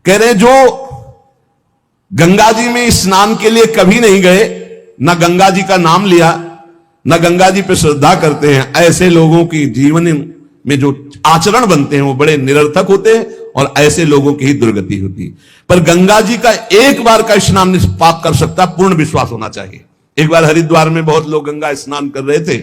कह रहे जो गंगा जी में स्नान के लिए कभी नहीं गए, ना गंगा जी का नाम लिया, ना गंगा जी पे श्रद्धा करते हैं, ऐसे लोगों की जीवन में जो आचरण बनते हैं वो बड़े निरर्थक होते हैं और ऐसे लोगों की ही दुर्गति होती है। पर गंगा जी का एक बार का स्नान निष्पाप कर सकता, पूर्ण विश्वास होना चाहिए। एक बार हरिद्वार में बहुत लोग गंगा स्नान कर रहे थे।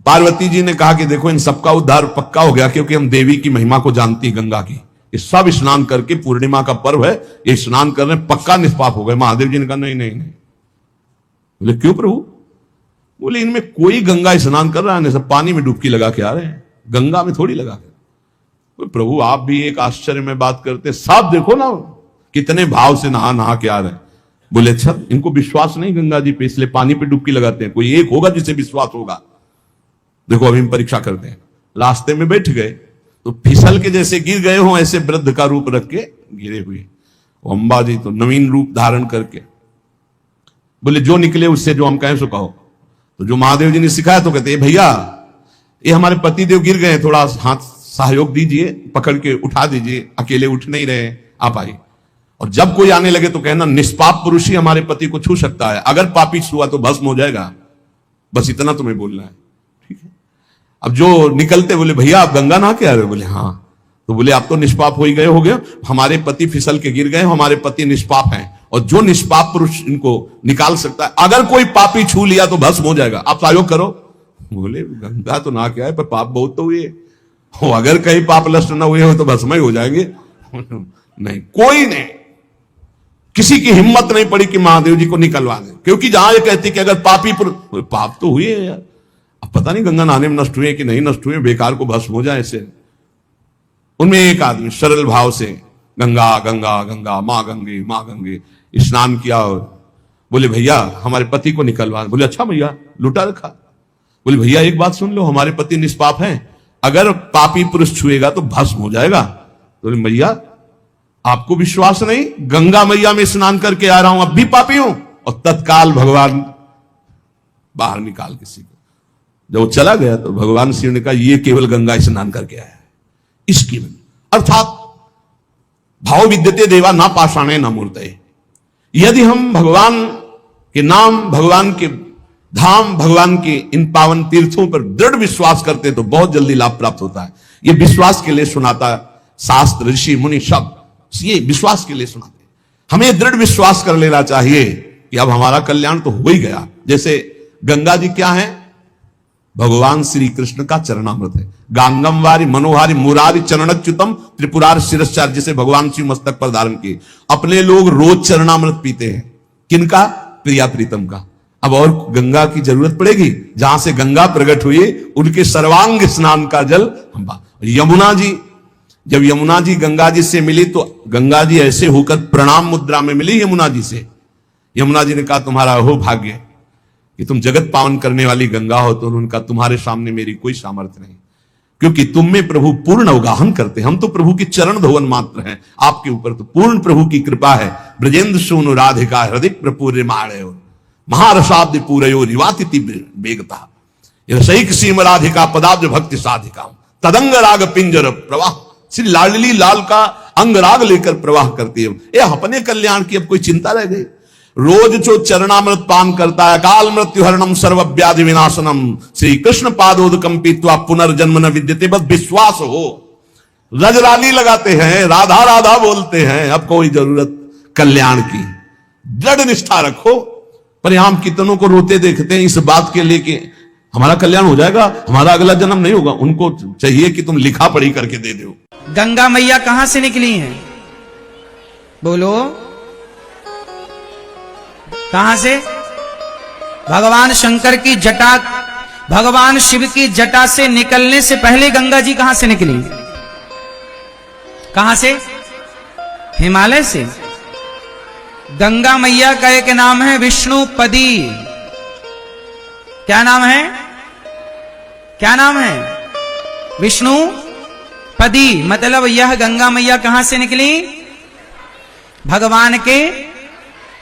पार्वती जी ने कहा कि देखो इन सबका उद्धार पक्का हो गया, क्योंकि हम देवी की महिमा को जानती हैं गंगा की। ये सब स्नान करके, पूर्णिमा का पर्व है, ये स्नान कर रहे हैं, पक्का निष्पाप हो गए। महादेव जी ने कहा नहीं नहीं नहीं। बोले क्यों प्रभु? बोले इनमें कोई गंगा स्नान कर रहा है, सब पानी में डुबकी लगा के आ रहे हैं, गंगा में थोड़ी लगा के। प्रभु आप भी एक आश्चर्य में बात करते, सब देखो ना कितने भाव से नहा नहा के आ रहे हैं। बोले अच्छा इनको विश्वास नहीं गंगा जी पे, इसलिए पानी पे डुबकी लगाते हैं। कोई एक होगा जिसे विश्वास होगा। देखो अभी हम परीक्षा करते हैं। रास्ते में बैठ गए तो फिसल के जैसे गिर गए हो, ऐसे वृद्ध का रूप रख के गिरे हुए। अम्बा जी तो नवीन रूप धारण करके बोले जो निकले उससे जो हम कहें सो कहो। तो जो महादेव जी ने सिखाया तो कहते भैया ये हमारे पति देव गिर गए, थोड़ा हाथ सहयोग दीजिए, पकड़ के उठा दीजिए, अकेले उठ नहीं रहे, आप आइए। और जब कोई आने लगे तो कहना निष्पाप पुरुष ही हमारे पति को छू सकता है, अगर पापी छुआ तो भस्म हो जाएगा। बस इतना तुम्हें बोलना है, ठीक है। अब जो निकलते बोले भैया आप गंगा नहा के आ रहे हो? बोले हाँ। तो बोले आप तो निष्पाप हो ही गए हो गए, हमारे पति फिसल के गिर गए, हमारे पति निष्पाप हैं, और जो निष्पाप पुरुष इनको निकाल सकता है, अगर कोई पापी छू लिया तो भस्म हो जाएगा, आप सहयोग करो। बोले गंगा तो नहा के आए पर पाप बहुत तो हुए हो, अगर कहीं पाप नष्ट न हुए हो तो भस्म ही हो जाएंगे। नहीं, कोई नहीं, किसी की हिम्मत नहीं पड़ी कि महादेव जी को निकलवा दें, क्योंकि जहां ये कहती कि अगर पापी पाप तो हुए यार, अब पता नहीं गंगा नहाने में नष्ट हुए कि नहीं नष्ट हुए, बेकार को भस्म हो जाए ऐसे। उनमें एक आदमी सरल भाव से गंगा गंगा गंगा मां गंगे मां गंगे स्नान किया। बोले भैया हमारे पति को निकलवा। बोले अच्छा भैया लुटा रखा। बोले भैया एक बात सुन लो, हमारे पति निष्पाप हैं, अगर पापी पुरुष छुएगा तो भस्म हो जाएगा। तो बोले भैया आपको विश्वास नहीं, गंगा मैया में स्नान करके आ रहा हूं, अब भी पापी हूं। और तत्काल भगवान बाहर निकाल किसी को। जब वो चला गया तो भगवान शिव ने कहा ये केवल गंगा स्नान करके आया है, इसकी अर्थात भाव विद्यते देवा ना पाषाणे ना मूर्तये। यदि हम भगवान के नाम, भगवान के धाम, भगवान के इन पावन तीर्थों पर दृढ़ विश्वास करते तो बहुत जल्दी लाभ प्राप्त होता है। ये विश्वास के लिए सुनाता शास्त्र, ऋषि मुनि सब ये विश्वास के लिए सुनाते। हमें दृढ़ विश्वास कर लेना चाहिए कि अब हमारा कल्याण तो हो ही गया। जैसे गंगा जी क्या है? भगवान श्री कृष्ण का चरणामृत है। गांगम वारी मनोहारी मुरारी चरणच्युतम त्रिपुरार शिरश्चार, जिसे भगवान शिव मस्तक पर धारण किए। अपने लोग रोज चरणामृत पीते हैं, किनका? प्रिया प्रीतम का। अब और गंगा की जरूरत पड़ेगी? जहां से गंगा प्रकट हुई उनके सर्वांग स्नान का जल यमुना जी, जब यमुना जी गंगा जी से मिली तो गंगा जी ऐसे होकर प्रणाम मुद्रा में मिली यमुना जी से। यमुना जी ने कहा तुम्हारा अहो भाग्य कि तुम जगत पावन करने वाली गंगा हो। तो उनका तुम्हारे सामने मेरी कोई सामर्थ्य नहीं, क्योंकि तुम में प्रभु पूर्ण अवगाहन करते हैं, हम तो प्रभु की चरण धोवन मात्र हैं, आपके ऊपर तो पूर्ण प्रभु की कृपा है। ब्रजेंद्र सूनु राधिका हृदय प्रपूर्य माणयो महारसाब्द पूरयो रिवातिथि वेगता रसैक सीम राधिका पदाब्ज भक्ति साधिका तदंग राग पिंजर प्रवाह। श्री लाडली लाल का अंग राग लेकर प्रवाह करती है। ये अपने कल्याण की अब कोई चिंता रह गई? रोज जो चरणामृत पान करता है, काल मृत्यु हरणम सर्व व्याधि विनाशनम श्री कृष्ण पादोदकम पीत्वा पुनर्जन्म न विद्यते। बस विश्वास हो, रजराली लगाते हैं, राधा राधा बोलते हैं, अब कोई जरूरत कल्याण की। दृढ़ निष्ठा रखो। पर हम कितनों को रोते देखते हैं इस बात के लिए कि हमारा कल्याण हो जाएगा, हमारा अगला जन्म नहीं होगा। उनको चाहिए कि तुम लिखा पढ़ी करके दे दो। गंगा मैया कहां से निकली हैं? बोलो कहां से? भगवान शंकर की जटा, भगवान शिव की जटा से निकलने से पहले गंगा जी कहां से निकली? कहां से? हिमालय से। गंगा मैया का एक नाम है विष्णुपदी। क्या नाम है? क्या नाम है? विष्णुपदी। मतलब यह गंगा मैया कहां से निकली? भगवान के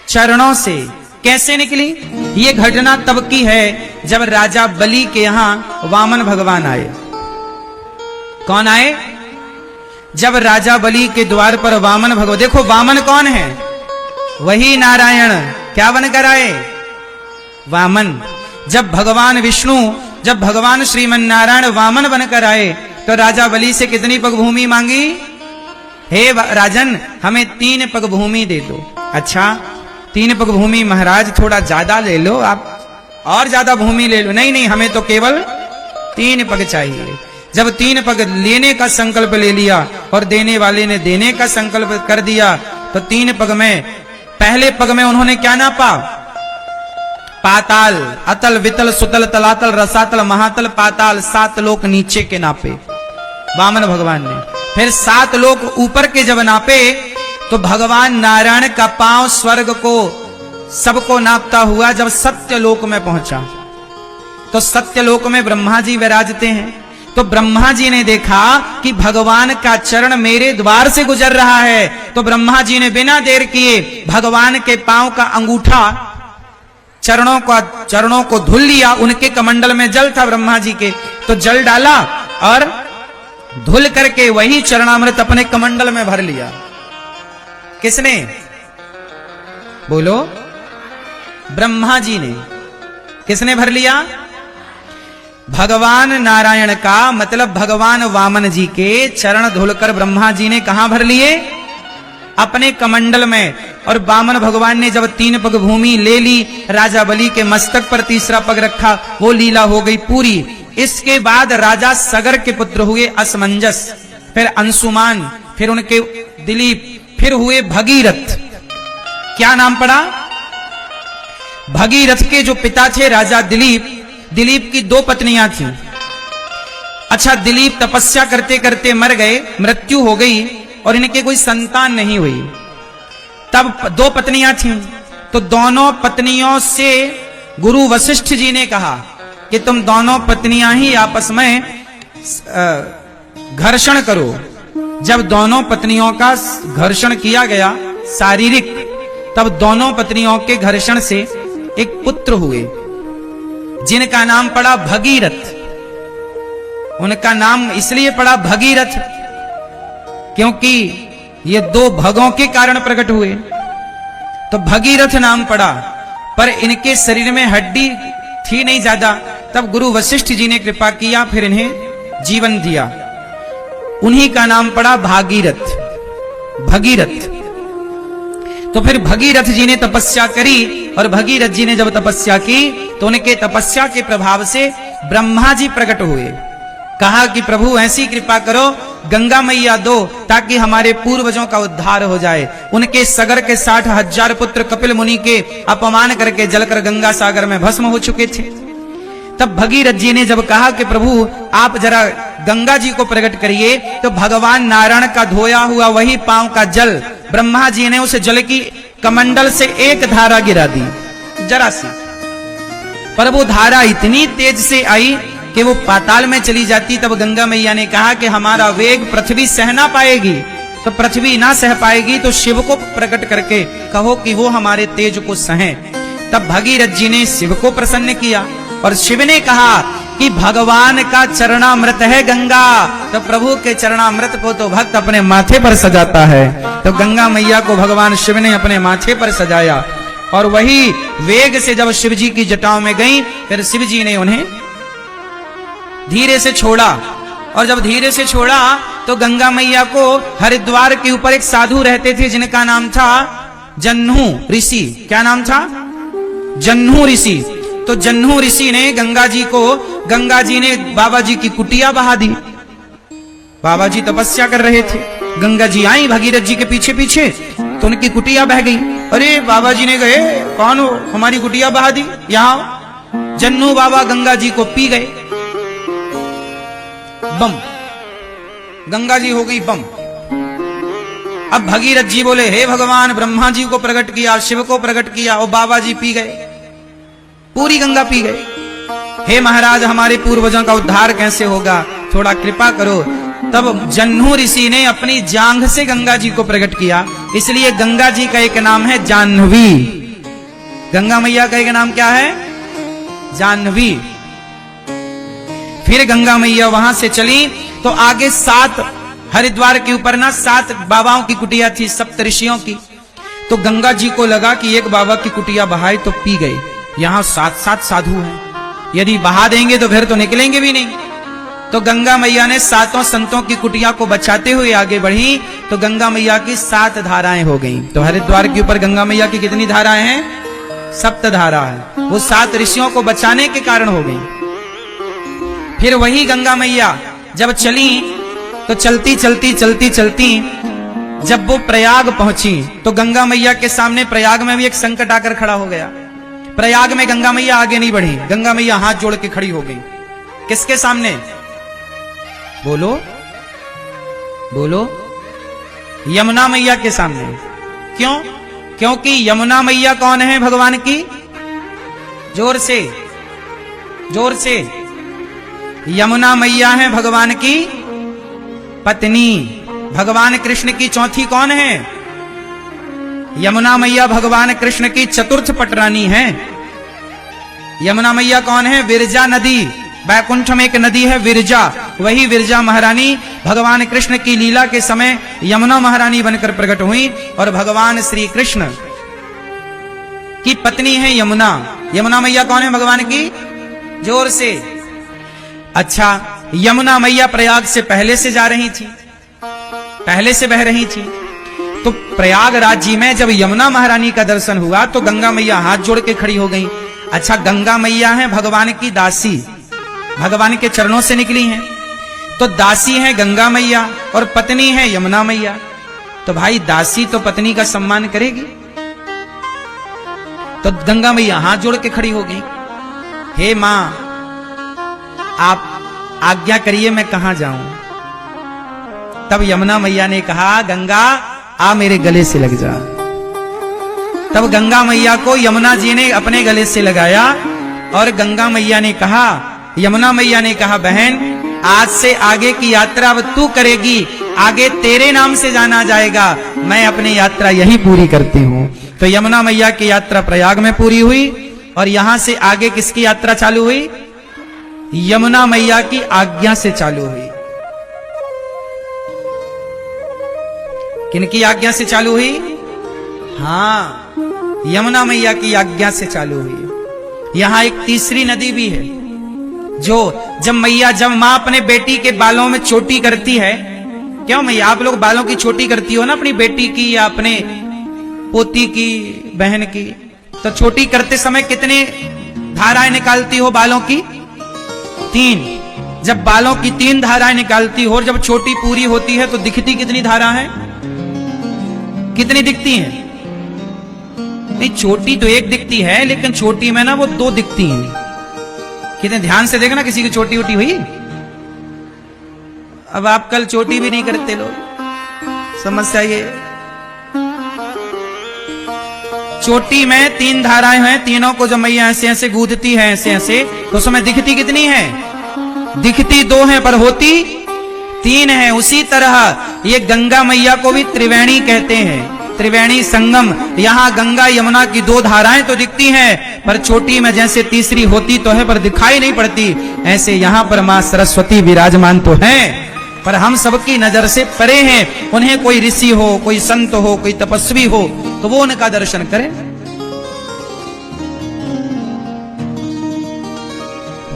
चरणों से। कैसे निकली? यह घटना तब की है जब राजा बलि के यहां वामन भगवान आए। कौन आए? जब राजा बलि के द्वार पर वामन भगवान, देखो वामन कौन है? वही नारायण। क्या बनकर आए? वामन। जब भगवान विष्णु, जब भगवान श्रीमन नारायण वामन बनकर आए तो राजा बलि से कितनी पग भूमि मांगी? हे राजन, हमें 3 पग भूमि दे दो। अच्छा 3 पग भूमि महाराज, थोड़ा ज्यादा ले लो, आप और ज्यादा भूमि ले लो। नहीं नहीं, हमें तो केवल 3 पग चाहिए। जब 3 पग लेने का संकल्प ले लिया और देने वाले ने देने का संकल्प कर दिया तो 3 पग में, पहले पग में उन्होंने क्या नापा? पाताल, अतल, वितल, सुतल, तलातल, रसातल, महातल, पाताल, 7 लोक नीचे के नापे वामन भगवान ने। फिर 7 लोक ऊपर के जब नापे तो भगवान नारायण का पांव स्वर्ग को सबको नापता हुआ जब सत्य लोक में पहुंचा तो सत्य लोक में ब्रह्मा जी विराजते हैं। तो ब्रह्मा जी ने देखा कि भगवान का चरण मेरे द्वार से गुजर रहा है, तो ब्रह्मा जी ने बिना देर किए भगवान के पांव का अंगूठा चरणों को धुल लिया। उनके कमंडल में जल था ब्रह्मा जी के, तो जल डाला और धुल करके वही चरणामृत अपने कमंडल में भर लिया। किसने? बोलो। ब्रह्मा जी ने। किसने भर लिया? भगवान नारायण का, मतलब भगवान वामन जी के चरण धुलकर ब्रह्मा जी ने कहां भर लिए? अपने कमंडल में। और वामन भगवान ने जब 3 पग भूमि ले ली, राजा बलि के मस्तक पर तीसरा पग रखा, वो लीला हो गई पूरी। इसके बाद राजा सगर के पुत्र हुए असमंजस, फिर अंशुमान, फिर उनके दिलीप, फिर हुए भगीरथ। क्या नाम पड़ा? भगीरथ के जो पिता थे राजा दिलीप, दिलीप की 2 पत्नियां थीं। अच्छा, दिलीप तपस्या करते करते मर गए, मृत्यु हो गई और इनके कोई संतान नहीं हुई। तब 2 पत्नियां थीं, तो दोनों पत्नियों से गुरु वशिष्ठ जी ने कहा कि तुम दोनों पत्नियां ही आपस में घर्षण करो। जब दोनों पत्नियों का घर्षण किया गया शारीरिक, तब दोनों पत्नियों के घर्षण से एक पुत्र हुए जिनका नाम पड़ा भगीरथ। उनका नाम इसलिए पड़ा भगीरथ क्योंकि ये 2 भगों के कारण प्रकट हुए, तो भगीरथ नाम पड़ा। पर इनके शरीर में हड्डी थी नहीं ज्यादा, तब गुरु वशिष्ठ जी ने कृपा किया, फिर इन्हें जीवन दिया। उन्हीं का नाम पड़ा भागीरथ, भगीरथ। तो फिर भगीरथ जी ने तपस्या करी, और भगीरथ जी ने जब तपस्या की तो उनके तपस्या के प्रभाव से ब्रह्मा जी प्रकट हुए। कहा कि प्रभु ऐसी कृपा करो, गंगा मैया दो, ताकि हमारे पूर्वजों का उद्धार हो जाए। उनके सगर के 60,000 पुत्र कपिल मुनि के अपमान करके जलकर गंगा सागर में भस्म हो चुके थे। तब भगीरथ जी ने जब कहा कि प्रभु आप जरा गंगा जी को प्रकट करिए, तो भगवान नारायण का धोया हुआ वही पांव का जल ब्रह्मा जी ने उस जल की कमंडल से एक धारा गिरा दी, जरा सी। पर वो धारा इतनी तेज से आई कि वो पाताल में चली जाती। तब गंगा मैया ने कहा कि हमारा वेग पृथ्वी सह ना पाएगी, तो पृथ्वी ना सह पाएगी तो शिव को प्रकट करके कहो कि वो हमारे तेज को सहें। तब भगीरथ जी ने शिव को प्रसन्न किया और शिव ने कहा कि भगवान का चरणामृत है गंगा, तो प्रभु के चरणामृत को तो भक्त अपने माथे पर सजाता है। तो गंगा मैया को भगवान शिव ने अपने माथे पर सजाया, और वही वेग से जब शिव जी की जटाओं में गई, फिर शिव जी ने उन्हें धीरे से छोड़ा। और जब धीरे से छोड़ा तो गंगा मैया को हरिद्वार के ऊपर एक साधु रहते थे जिनका नाम था जन्हू ऋषि। क्या नाम था? जन्हू ऋषि। तो जन्हू ऋषि ने गंगा जी ने बाबा जी की कुटिया बहा दी। बाबा जी तपस्या कर रहे थे, गंगा जी आई भगीरथ जी के पीछे पीछे, तो उनकी कुटिया बह गई। अरे बाबा जी ने कहे कौन हो, हमारी कुटिया बहा दी, यहां। जन्नू बाबा गंगा जी को पी गए, बम, गंगा जी हो गई बम। अब भगीरथ जी बोले हे भगवान, ब्रह्मा जी को प्रकट किया, शिव को प्रकट किया, और बाबा जी पी गए, पूरी गंगा पी गए। हे महाराज, हमारे पूर्वजों का उद्धार कैसे होगा, थोड़ा कृपा करो। तब जन्हू ऋषि ने अपनी जांघ से गंगा जी को प्रकट किया, इसलिए गंगा जी का एक नाम है जाह्नवी। गंगा मैया का एक नाम क्या है? जाह्नवी। फिर गंगा मैया वहां से चली तो आगे 7 हरिद्वार के ऊपर ना 7 बाबाओं की कुटिया थी, सप्त ऋषियों की। तो गंगा जी को लगा कि एक बाबा की कुटिया बहाई तो पी गई, यहां 7 साधु हैं, यदि बहा देंगे तो फिर तो निकलेंगे भी नहीं। तो गंगा मैया ने 7 संतों की कुटिया को बचाते हुए आगे बढ़ी, तो गंगा मैया की 7 धाराएं हो गईं। तो हरिद्वार के ऊपर गंगा मैया की कितनी धाराएं हैं? 7 धारा है। वो 7 ऋषियों को बचाने के कारण हो गई। फिर वही गंगा मैया जब चली, तो चलती चलती चलती चलती जब वो प्रयाग पहुंची, तो गंगा मैया के सामने प्रयाग में भी एक संकट आकर खड़ा हो गया। प्रयाग में गंगा मैया आगे नहीं बढ़ी, गंगा मैया हाथ जोड़ के खड़ी हो गई। किसके सामने? बोलो बोलो, यमुना मैया के सामने। क्यों? क्योंकि यमुना मैया कौन है भगवान की? जोर से, जोर से। यमुना मैया है भगवान की पत्नी। भगवान कृष्ण की चौथी कौन है? यमुना मैया भगवान कृष्ण की चतुर्थ पटरानी है। यमुना मैया कौन है? विरजा नदी, बैकुंठ में एक नदी है विरजा, वही विरजा महारानी भगवान कृष्ण की लीला के समय यमुना महारानी बनकर प्रकट हुई और भगवान श्री कृष्ण की पत्नी है यमुना। यमुना मैया कौन है भगवान की? जोर से। अच्छा, यमुना मैया प्रयाग से पहले से जा रही थी, पहले से बह रही थी। तो प्रयाग राज्य में जब यमुना महारानी का दर्शन हुआ तो गंगा मैया हाथ जोड़ के खड़ी हो गई। अच्छा, गंगा मैया है भगवान की दासी, भगवान के चरणों से निकली हैं, तो दासी है गंगा मैया और पत्नी है यमुना मैया। तो भाई दासी तो पत्नी का सम्मान करेगी। तो गंगा मैया हाथ जोड़ के खड़ी हो गई, हे मां आप आज्ञा करिए मैं कहां जाऊं। तब यमुना मैया ने कहा, गंगा आ मेरे गले से लग जा। तब गंगा मैया को यमुना जी ने अपने गले से लगाया और गंगा मैया ने कहा, यमुना मैया ने कहा, बहन आज से आगे की यात्रा अब तू करेगी, आगे तेरे नाम से जाना जाएगा, मैं अपनी यात्रा यही पूरी करती हूं। तो यमुना मैया की यात्रा प्रयाग में पूरी हुई और यहां से आगे किसकी यात्रा चालू हुई? यमुना मैया की आज्ञा से चालू हुई। किनकी आज्ञा से चालू हुई? हाँ, यमुना मैया की आज्ञा से चालू हुई। यहां एक तीसरी नदी भी है, जो जब मां अपने बेटी के बालों में चोटी करती है, क्यों मैया आप लोग बालों की चोटी करती हो ना अपनी बेटी की या अपने पोती की, बहन की, तो चोटी करते समय कितने धाराएं निकालती हो बालों की? 3। जब बालों की 3 धाराएं निकालती हो और जब चोटी पूरी होती है तो दिखती कितनी धारा है? कितनी दिखती हैं? नहीं, चोटी तो एक दिखती है, लेकिन चोटी में ना वो 2 दिखती हैं। कितने ध्यान से देखना, किसी की चोटी उटी हुई? अब आप कल चोटी भी नहीं करते लोग, समस्या ये। चोटी में 3 धाराएं हैं, तीनों को जब मैया ऐसे ऐसे गूंथती है ऐसे ऐसे, तो उसमें दिखती कितनी है? दिखती 2 है पर होती 3 है। उसी तरह ये गंगा मैया को भी त्रिवेणी कहते हैं, त्रिवेणी संगम। यहाँ गंगा यमुना की 2 धाराएं तो दिखती हैं, पर चोटी में जैसे तीसरी होती तो है पर दिखाई नहीं पड़ती, ऐसे यहाँ पर मां सरस्वती विराजमान तो हैं, पर हम सबकी नजर से परे हैं। उन्हें कोई ऋषि हो, कोई संत हो, कोई तपस्वी हो तो वो उनका दर्शन करें।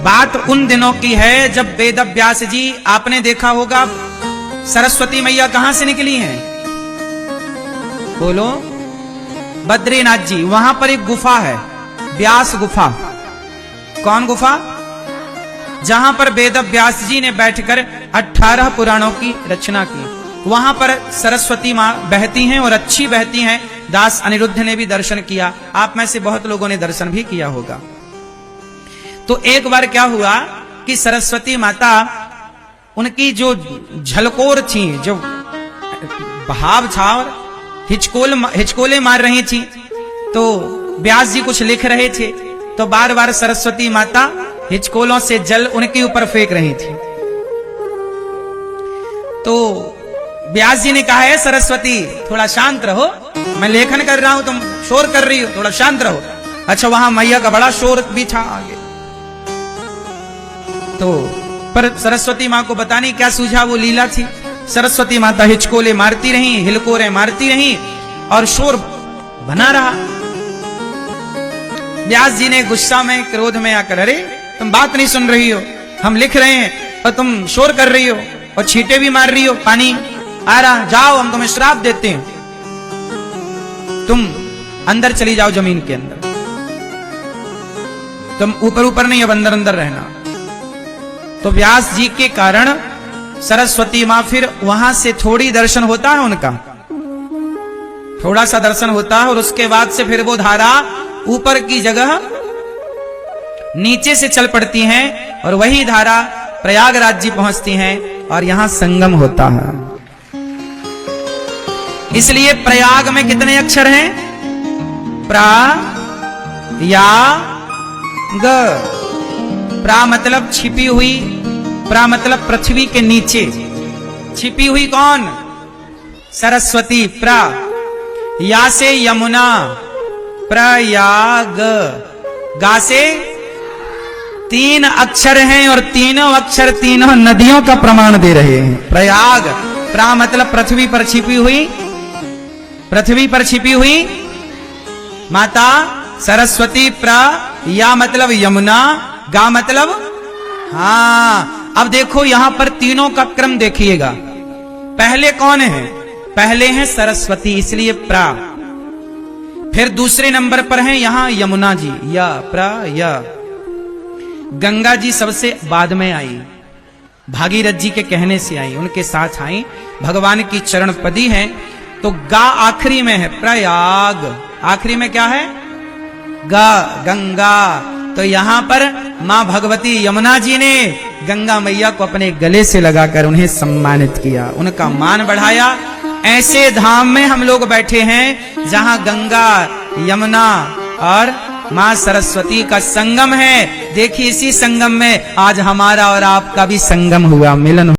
बात उन दिनों की है जब वेद व्यास जी, आपने देखा होगा सरस्वती मैया कहां से निकली हैं? बोलो, बद्रीनाथ जी। वहां पर एक गुफा है, व्यास गुफा। कौन गुफा? जहां पर वेद व्यास जी ने बैठकर 18 पुराणों की रचना की। वहां पर सरस्वती मां बहती हैं और अच्छी बहती हैं। दास अनिरुद्ध ने भी दर्शन किया, आप में से बहुत लोगों ने दर्शन भी किया होगा। तो एक बार क्या हुआ कि सरस्वती माता, उनकी जो झलकोर थी, जो बहाव था और हिचकोले मार रही थी, तो व्यास जी कुछ लिख रहे थे, तो बार बार सरस्वती माता हिचकोलों से जल उनके ऊपर फेंक रही थी। तो व्यास जी ने कहा, है सरस्वती थोड़ा शांत रहो, मैं लेखन कर रहा हूं, तुम शोर कर रही हो, थोड़ा शांत रहो। अच्छा, वहां मैया का बड़ा शोर भी था आगे। तो पर सरस्वती मां को पता नहीं क्या सूझा, वो लीला थी। सरस्वती माता हिचकोले मारती रही, हिलकोरे मारती रही और शोर बना रहा। व्यास जी ने गुस्सा में, क्रोध में आकर, अरे तुम बात नहीं सुन रही हो, हम लिख रहे हैं और तुम शोर कर रही हो और छींटे भी मार रही हो, पानी आ रहा, जाओ हम तुम्हें श्राप देते हैं, तुम अंदर चली जाओ जमीन के अंदर, तुम ऊपर ऊपर नहीं, अब अंदर अंदर रहना। तो व्यास जी के कारण सरस्वती मां फिर वहां से थोड़ी दर्शन होता है उनका, थोड़ा सा दर्शन होता है और उसके बाद से फिर वो धारा ऊपर की जगह नीचे से चल पड़ती हैं और वही धारा प्रयागराज जी पहुंचती हैं और यहां संगम होता है। इसलिए प्रयाग में कितने अक्षर हैं? प्रा या ग। प्रा मतलब छिपी हुई, प्रा मतलब पृथ्वी के नीचे छिपी हुई कौन? सरस्वती। प्रा या से यमुना, प्रयाग। गा से 3 अक्षर हैं और तीनों अक्षर तीनों नदियों का प्रमाण दे रहे हैं। प्रयाग, प्रा मतलब पृथ्वी पर छिपी हुई, पृथ्वी पर छिपी हुई माता सरस्वती। प्रा या मतलब यमुना, गा मतलब, हाँ अब देखो यहां पर तीनों का क्रम देखिएगा, पहले कौन है? पहले है सरस्वती, इसलिए प्रा। फिर दूसरे नंबर पर हैं यहां यमुना जी, या प्रा या। गंगा जी सबसे बाद में आई, भागीरथ जी के कहने से आई, उनके साथ आई, भगवान की चरण पदी है। तो गा आखिरी में है, प्रयाग आखिरी में क्या है? गा, गंगा। तो यहां पर मां भगवती यमुना जी ने गंगा मैया को अपने गले से लगाकर उन्हें सम्मानित किया, उनका मान बढ़ाया। ऐसे धाम में हम लोग बैठे हैं जहां गंगा, यमुना और मां सरस्वती का संगम है। देखिए इसी संगम में आज हमारा और आपका भी संगम हुआ, मिलन हुआ।